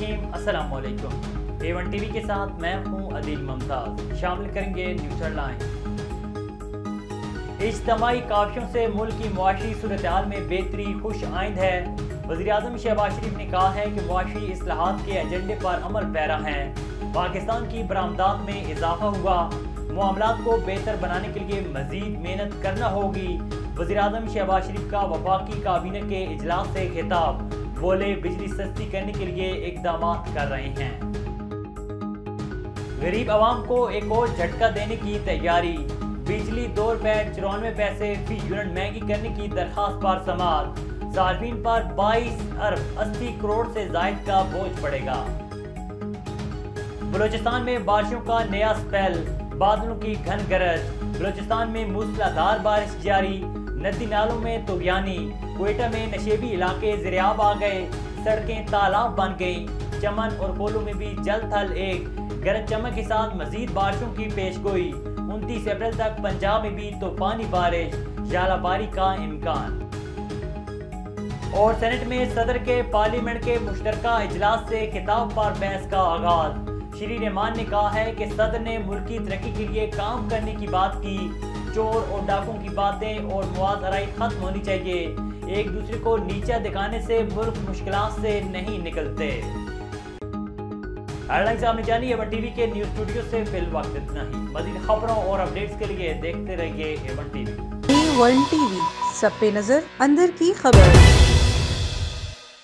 बिस्मिल्लाहिर्रहमानिर्रहीम। अस्सलाम वालेकुम। A1 टीवी के साथ मैं हूं अदील मुमताज़। शामिल करेंगे न्यूज़ हेडलाइन। इज्तिमाई काफियों से मुल्क की मुआशी सूरत हाल में बेहतरी खुश आइंद है। वज़ीर-ए-आज़म शहबाज शरीफ ने कहा है कि मुआशी इस्लाहात के एजेंडे पर अमल पैरा हैं। पाकिस्तान की बरामदात में इजाफा हुआ। मामलात को बेहतर बनाने के लिए मजीद मेहनत करना होगी। वज़ीर-ए-आज़म शहबाज शरीफ का वफाकी काबीना के इजलास से खिताब। बोले, बिजली सस्ती करने के लिए इकदाम कर रहे हैं। गरीब आवाम को एक और झटका देने की तैयारी। बिजली ₹2.94 फी यूनिट महंगी करने की दरखास्त पर समाअत। सार्फिन पर 22 अरब 80 करोड़ से जायद का बोझ पड़ेगा। बलोचिस्तान में बारिशों का नया स्पेल, बादलों की घन गरज। बलोचिस्तान में मूसलाधार बारिश जारी। नदी नालों में तुगयानी। क्वेटा में नशेबी इलाके ज़रियाब आ गए। सड़कें तालाब बन गईं। चमन और कोल्लू में भी जल थल एक। गरज चमक के साथ मजीद बारिशों की पेशगोई। 29 अप्रैल तक पंजाब में भी तूफानी बारिश, झालाबारी का इम्कान। और सेनेट में सदर के पार्लियामेंट के मुश्तरका इजलास से खिताब पर बहस का आगाज। श्री रहमान ने कहा है कि सदर ने मुल्क की तरक्की के लिए काम करने की बात की। चोर और डाकुओं की बातें और मुआज़राई खत्म होनी चाहिए। एक दूसरे को नीचा दिखाने से मुल्क मुश्किलात से नहीं निकलते। हेडलाइंस आपने जानी। A1 टीवी के न्यूज़ स्टूडियो से फिल वक्त इतना ही। मज़ीद खबरों और अपडेट्स के लिए देखते रहिए A1 टीवी। A1 टीवी, सब पे नजर, अंदर की खबर।